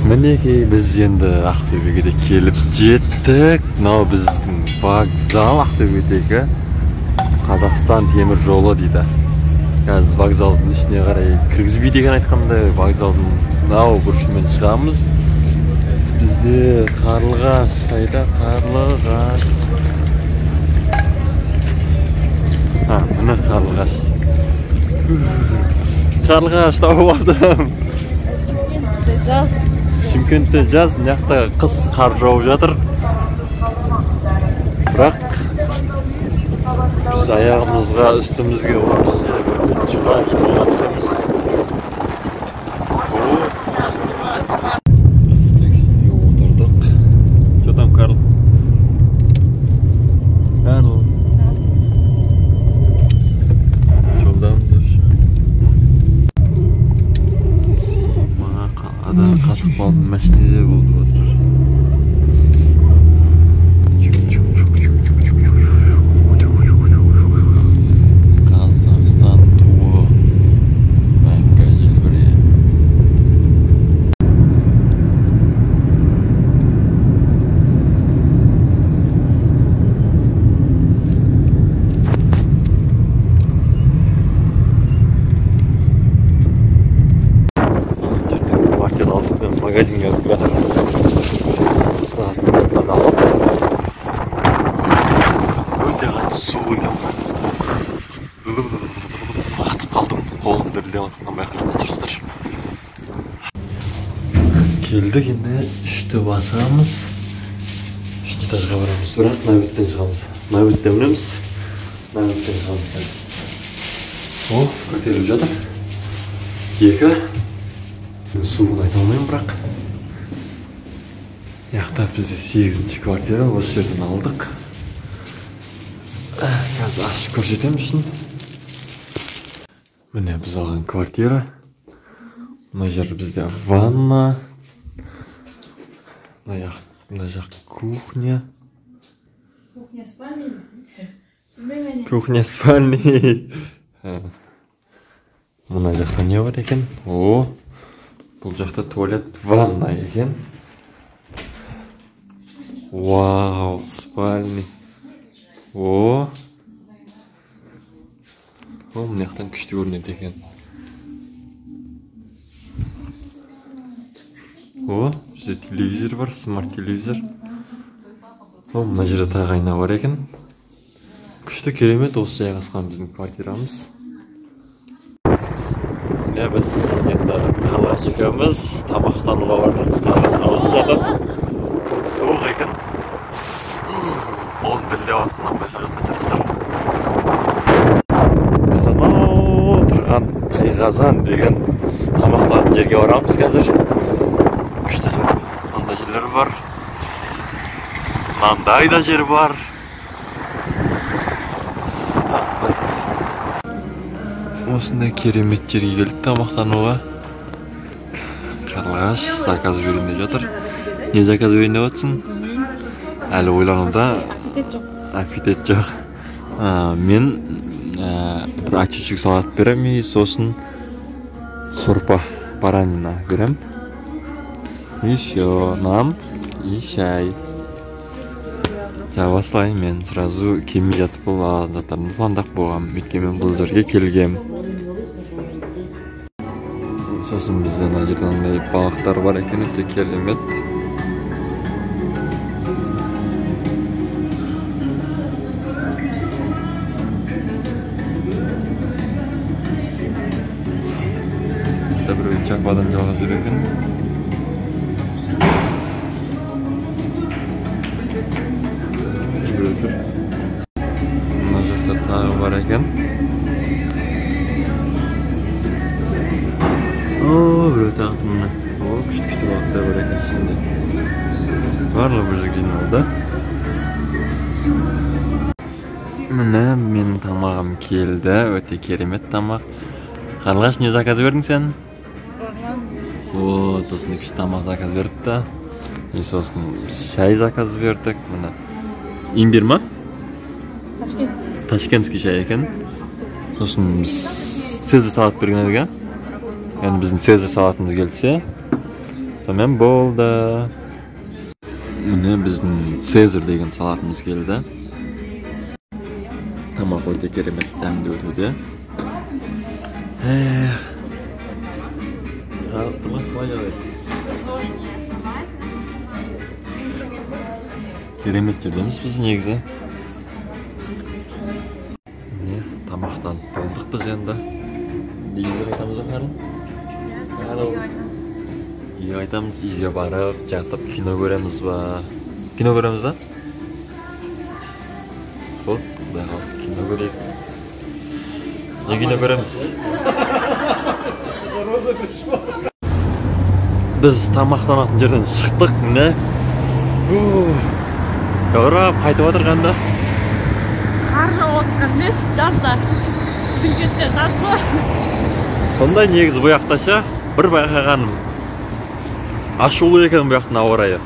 Мінекей біз енді Ақтөбеге келіп жеттік. Мынау біздің вокзал, Ақтөбедегі Қазақстан темір жолы дейді. Қазір вокзалдың ішіне қарай кіргізбей деген айтқанда, вокзалдың мынау бұрышымен шығамыз. Бізде Қарлығаш, қайда Қарлығаш? Мына Қарлығаш. Қарлығаш тауып алдым. Шымкентте жаз, мына қыс қар жауып жатыр. Бірақ біз аяғымызға, үстімізге шыға жатырмыз. Біз таксиге отырдық. Что там, Карл? Карл. Жолдамыз. Сима қалада қатып қалдым, машинеде болды отыр. Магазинге алып жатыр. Өте қатты суық екен. Қатып қалдым. Қолым дірілдеп жатқаннан байқаған отырсыздар. Келдік, енді үшті басамыз. Үшінші этажға барамыз. Бірақ мына беттен шығамыз. Мына беттен мінеміз. Мына беттен шығамыз. Көтеріліп жатыр. Екі. Суығын айта алмаймын, бірақ яқта бізде 8-ші квартира, осы жерден алдық. Қазір ашып көрсетемін үшін. Міне біз алған квартира. Мына жер бізде ванна. Мына жақ кухня. Кухня спальня. Мына жақта не бар екен? Бұл жақта туалет, ванна екен. Вау, спальня. Мына жақтан күшті көрінеді екен. Бізде телевизор бар, смарт телевизор. Мына жерде тағы айна бар екен. Күшті, керемет, осы жайғасқан біздің квартирамыз. Біз енді Қарлығаш екеуміз тамақтануға бардық. Қарлығашта осы жатыр. Суық екен. Қолым дірілдеп жатқаннан байқаған отырсыздар. Біз анау тұрған Тайқазан деген тамақтанатын жерге барамыз қазір. Күшті жер. Мынандай жерлер бар. Мынандай да жер бар. Осындай керемет жерге келіп тамақтануға. Қарлығаш заказ берейін деп жатыр. Не заказ берейін деп жатсың? Әлі ойлануда. Аппетит жоқ. Мен бір очечек салат берем, сосын сорпа баранина берем. Еще нам и чай. Басылайын, мен сразу келмей жатып бұл заттарын пландап болғам. Өйткені мен бұл жерге келгем. Сосын бізден мына жерде андай балықтар бар екен, өте керемет. Біреу чападан жалғап жүр екен. Мына жақта тағы бар екен. Біреу тағы мұны. Күшті балықтар бар екен ішінде. Барлығы бір жерге жиналды. Міне менің тамағым келді. Өте керемет тамақ. Қарлығаш, не заказ бердің сен? Осындай күшті тамақ заказ беріпті. Сосын шай заказ бердік. Имбир ма? Ташкентский шай екен. Сосын біз цезарь салат берген едік. Yani bizim Sezar salatımız geldi. Сонымен болды. Міне біздің Цезарь деген салатымыз келді. Тамақ өте керемет дәмді өтуде. Тамақ қалай жарайды? Керемет жердеміз біз негізі. Міне тамақтан болдық біз енді. Үйге айтамыз ба? Үйге айтамыз, үйге барып, жатып кино көреміз ба? Кино көреміз ба? Бұл, құдай қаласа кино көрейік. Не кино көреміз? Біз тамақтанатын жерден шықтық, не? Жаурап, қайтып отырғанда. Қар жауып отқан несі жазда. Шымкентте жаз ғой. Сондай негізі бұл жақташа бір байқағаным. Ашулы екен бұл жақтың ауа райы.